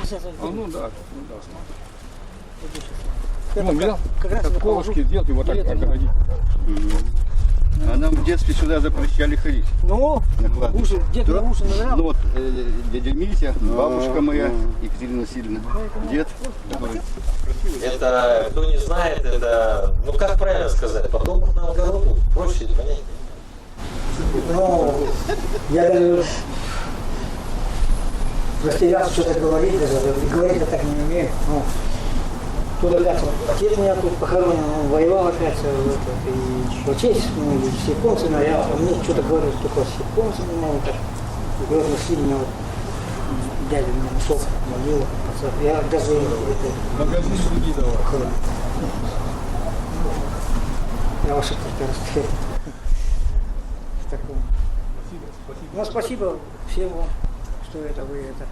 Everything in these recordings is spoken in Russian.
сейчас ну да, смотри. Ну, как раз как колышки сделать и вот так огородить. А нам в детстве сюда запрещали ходить. Ну, уши, дед мне уши Ну нравится. вот дядя Митя, бабушка моя, Екатерина Васильевна, дед, который... Это, кто не знает, это, ну как правильно сказать, потом на огороду, проще понять. Ну, я даже растерялся что-то говорить, даже говорить я так не умею. Ну, тут опять вот, отец меня тут похоронен, он воевал опять, и отец, ну, с японцами, а я мне что-то говорю только с японцами, ну, так, и вот сильно вот, дядя меня нашел, могилу, я даже это, похоронен. Я ваша только растерял. Ну, спасибо всем вам, что это вы это.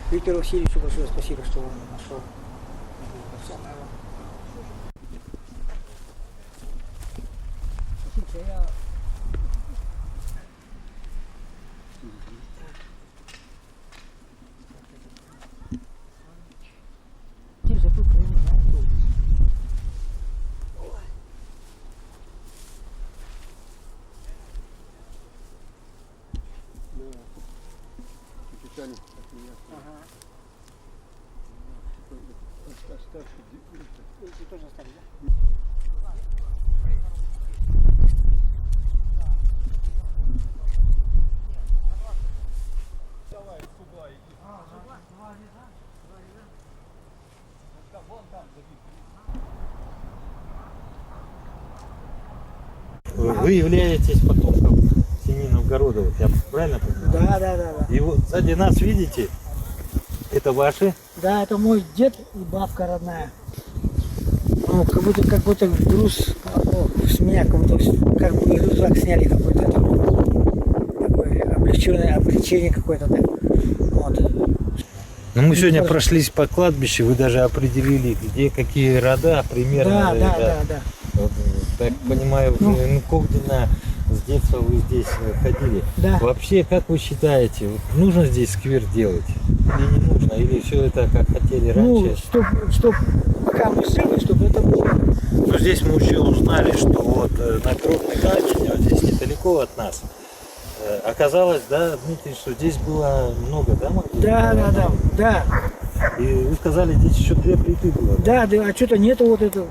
Виктору Васильевичу большое спасибо, что он нашел. Самое вам. Слушайте, я... Вы тоже остались, да? Вы являетесь потомком семьи Новгородовых, я правильно понимаю? Да. И вот сзади нас, видите, это ваши? Да, это мой дед и бабка родная. Ну, как будто груз с меня, как будто рюкзак сняли какой-то такое облегчение какое-то. Так. Вот. Ну, мы сегодня прошлись по кладбищу, вы даже определили, где какие рода примерно. Да. Вот, так понимаю, Ковдина, с детства вы здесь ходили. Да. Вообще, как вы считаете, вот нужно здесь сквер делать или не нужно? Или все это как хотели раньше? Ну, чтоб пока мы жили, чтобы это было. Но здесь мы еще узнали, что вот на Крупной Кладбище, вот здесь недалеко от нас, оказалось, да, Дмитрий, что здесь было много, да, могил? Да. И вы сказали, здесь еще 2 плиты было. Да, а что-то нету вот это.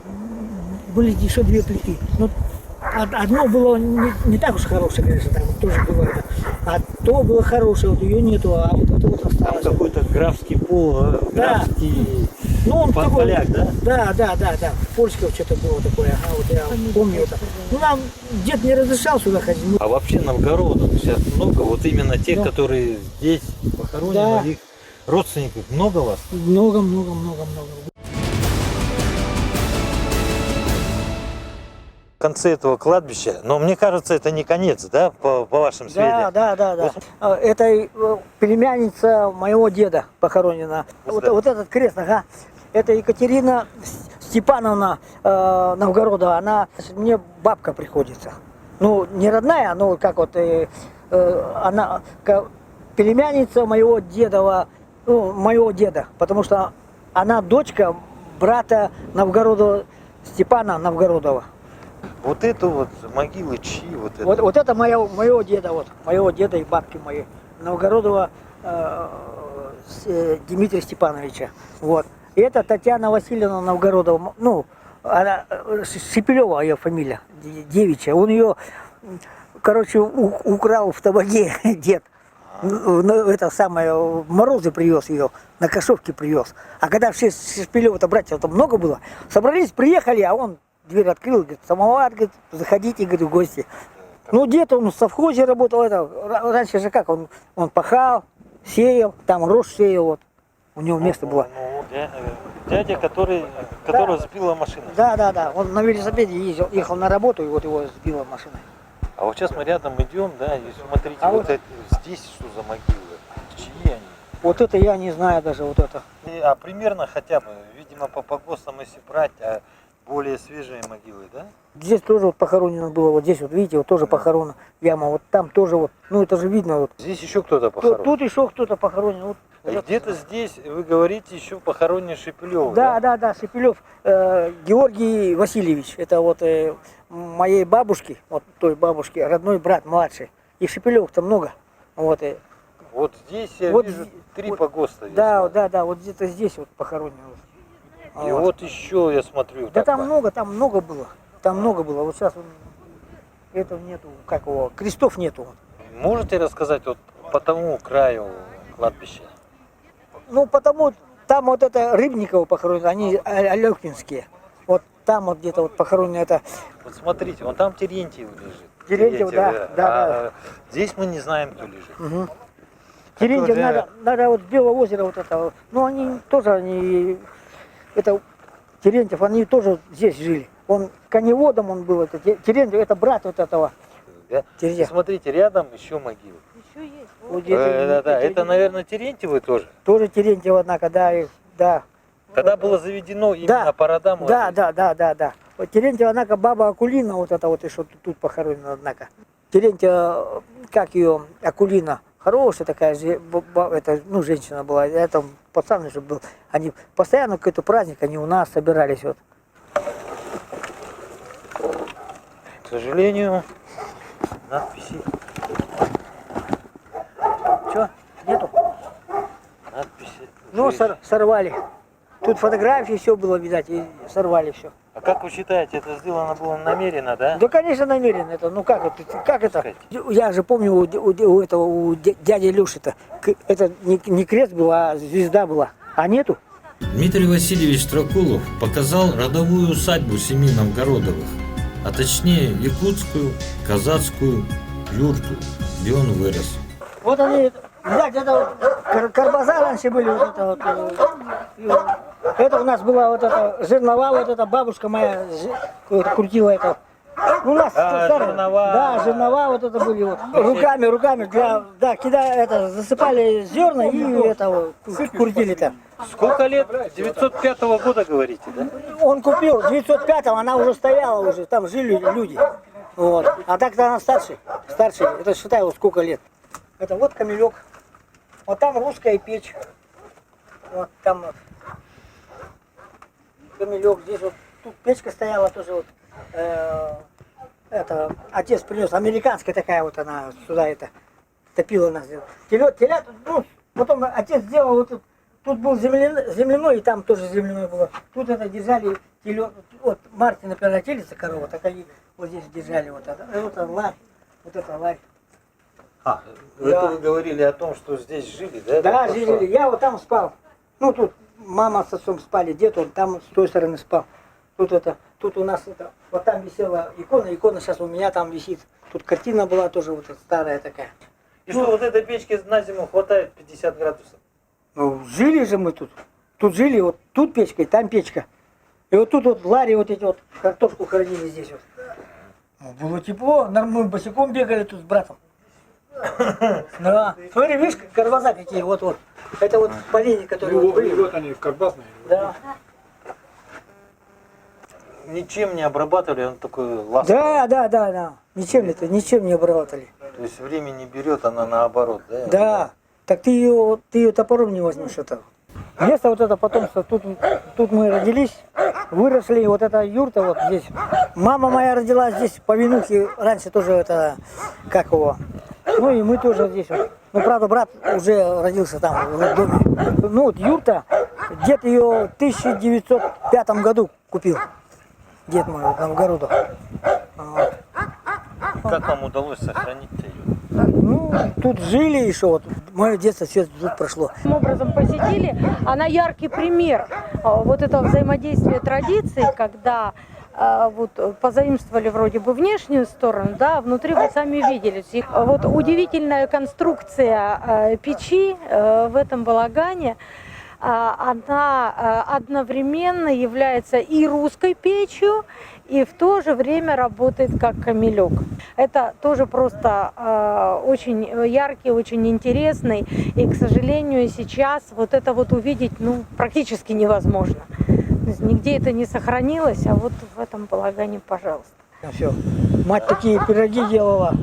Были еще 2 плиты. Но одно было не так уж хорошее, конечно, там тоже было это. А то было хорошее, вот ее нету, а вот это вот осталось. Там какой-то графский пол, графский он такой, поляк, да? Да. Польское что-то было такое, ага, вот я помню это. Ну, нам дед не разрешал сюда ходить. А вообще новгородов сейчас много, вот именно тех, которые здесь похоронены, их родственников много вас? Много. В конце этого кладбища, но мне кажется, это не конец, да, по вашим сведениям? Да. Это племянница моего деда похоронена. Вот этот крест, ага. Это Екатерина Степановна Новгородова, она мне бабка приходится. Ну, не родная, но как вот она племянница моего деда, потому что она дочка брата Новгородова, Степана Новгородова. Вот это вот могилы чьи? Вот это моего деда и бабки моей. Новгородова Дмитрия Степановича. Вот. И это Татьяна Васильевна Новгородова. Ну, она Шепелева ее фамилия, девичья. Он ее, короче, украл в Табаге дед. Это самое, в Морозы привез ее, на Кашовке привез. А когда все Шепелева-то братьев там много было, собрались, приехали, а он дверь открыл, говорит, самовар, говорит, заходите, говорит, в гости. Ну, дед, он в совхозе работал, раньше же как, он пахал, сеял, там рожь сеял, вот, у него место было. Дядя, которого сбила машина. Да, он на велосипеде ехал на работу, и вот его сбила машина. А вот сейчас мы рядом идем, да, и смотрите, вот это, здесь что за могилы, чьи они? Вот это я не знаю даже, вот это. А примерно хотя бы, видимо, по ГОСТам, если брать, более свежие могилы, да? Здесь тоже вот похоронено было, вот здесь вот, видите, вот тоже похоронена яма, вот там тоже вот, ну это же видно вот. Здесь еще кто-то похоронен? Тут еще кто-то похоронен, Где-то здесь, вы говорите, еще похоронен Шепелев. Да, Шепелев Георгий Васильевич. Это вот моей бабушки, вот той бабушки, родной брат младший. И Шепелев-то много. Вот, Вот здесь я вот вижу 3 вот, погоста. да, вот где-то здесь вот похоронено. И вот еще я смотрю. Да так, там много было. Там много было. Вот сейчас этого нету, как его, крестов нету. Можете рассказать вот по тому краю кладбища? Ну, потому там вот это Рыбниково похоронено, они Алёкинские. Вот там вот где-то вот похоронено это. Вот смотрите, вон там Терентьев лежит. Терентьев, да. А здесь мы не знаем, кто лежит. Угу. Терентьев надо вот Белое озеро вот это. Ну, они тоже, это Терентьев, они тоже здесь жили. Он коневодом он был, это Терентьев, это брат вот этого. Да? И смотрите, рядом еще могилы. Еще есть. Вот Это, наверное, Терентьевы тоже. Тоже Терентьев, однако, да. Тогда было заведено именно по родам. Да. Вот Терентьев, однако, баба Акулина, вот это вот еще тут похоронена, однако. Терентьев, как ее, Акулина, хорошая такая, это, ну, женщина была, это пацан же был. Они постоянно какой-то праздник, они у нас собирались вот. К сожалению, надписи. Что? Нету? Надписи. Ну, сорвали. Тут фотографии, все было, видать, и сорвали все. А как вы считаете, это сделано было намеренно, да? Да, конечно, намеренно это. Ну как это? Я же помню у дяди Илюши-то, это не крест был, а звезда была. А нету? Дмитрий Васильевич Тракулов показал родовую усадьбу семьи Новгородовых, а точнее якутскую, казацкую юрту, где он вырос. Вот они, видать, это вот, карбаза раньше были, вот это вот. Это у нас была вот эта жернова, вот эта бабушка моя крутила это. У нас жернова. Да, жернова вот это были вот. Руками засыпали зерна и это вот, крутили там. Сколько лет? 905 года говорите, да? Он купил 905-го, она уже стояла уже, там жили люди. Вот. А так-то она старше. Это считай, вот сколько лет. Это вот камелек. Вот там русская печь. Вот там камелек. Здесь вот тут печка стояла тоже вот. Это отец принес, американская такая вот она сюда это топила нас. Телят, ну, потом отец сделал вот тут был земляной, и там тоже земляной было. Тут это держали вот Мартина перелетелица корова, так они вот здесь держали вот это. Вот это ларь. Это вы говорили о том, что здесь жили, да? Да, жили. Я вот там спал. Ну тут мама с отцом спали, дед он там с той стороны спал. Тут у нас это, вот там висела икона сейчас у меня там висит. Тут картина была тоже вот старая такая. И что, вот этой печки на зиму хватает 50 градусов? Ну, жили же мы тут. Тут жили, вот тут печка, и там печка. И вот тут вот лари вот эти вот картошку хранили здесь вот. Ну, было тепло, мы босиком бегали тут с братом. Да. Смотри, видишь, карбаза какие, вот. Это вот поленья, которые вот были. Вот они, карбазные. Да. Ничем не обрабатывали, он такой ласковый. Да. Ничем не обрабатывали. То есть время не берет, она наоборот, да? Да. Так ты ее топором не возьмешь это. Место вот это потомство, тут мы родились, выросли, вот эта юрта вот здесь. Мама моя родилась здесь по Винухе, раньше тоже это, как его. Ну и мы тоже здесь вот. Ну, правда, брат уже родился там, в доме. Ну, вот юрта, дед ее в 1905 году купил. Дед мой, вот, Новгородов. Вот. Как вам удалось сохранить ее? Ну, тут жили еще, вот, мое детство все тут прошло. Таким образом посетили, она яркий пример вот этого взаимодействия традиций, когда вот позаимствовали вроде бы внешнюю сторону, да, внутри вы сами видели. Вот удивительная конструкция печи в этом балагане, она одновременно является и русской печью, и в то же время работает как камелек. Это тоже просто очень яркий, очень интересный, и, к сожалению, сейчас вот это вот увидеть, ну, практически невозможно. То есть нигде это не сохранилось, а вот в этом балагане, пожалуйста. Все. Мать такие пироги делала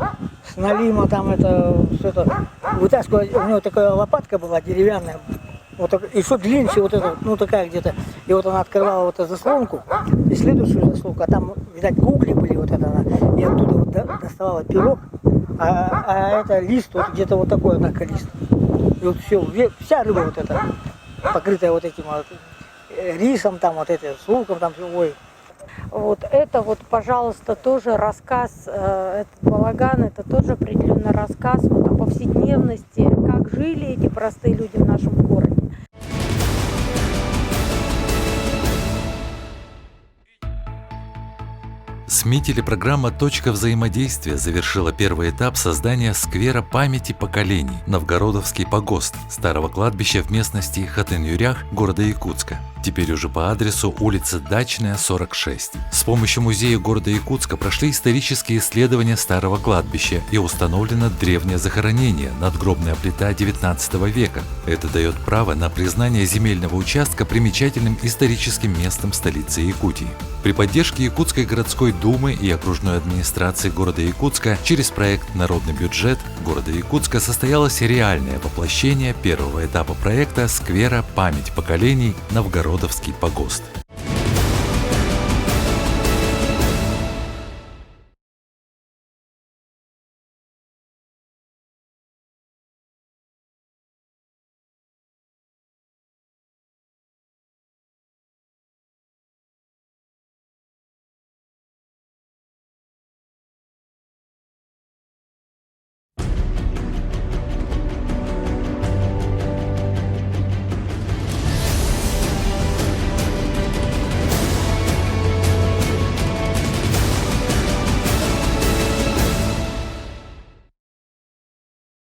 с налима там это что-то вытаскивать. У него такая лопатка была деревянная. Вот так, и что длиннее вот это, ну такая где-то. И вот она открывала вот эту заслонку, и следующую заслонку, а там, видать, угли были, вот это она, и оттуда вот доставала пирог, а это лист, вот где-то вот такой, однако, лист. И вот все, вся рыба вот эта, покрытая вот этим вот рисом, там вот это, с луком, там, ой. Вот это вот, пожалуйста, тоже рассказ, этот балаган, это тоже определенный рассказ вот о повседневности, как жили эти простые люди в нашем городе. СМИ телепрограмма «Точка взаимодействия» завершила первый этап создания сквера памяти поколений «Новгородовский погост» старого кладбища в местности Хатын-Юрях города Якутска. Теперь уже по адресу улица Дачная, 46. С помощью музея города Якутска прошли исторические исследования старого кладбища и установлено древнее захоронение, надгробная плита 19 века. Это дает право на признание земельного участка примечательным историческим местом столицы Якутии. При поддержке Якутской городской думы и окружной администрации города Якутска через проект «Народный бюджет» города Якутска состоялось реальное воплощение первого этапа проекта сквера «Память поколений. Новгородовский погост».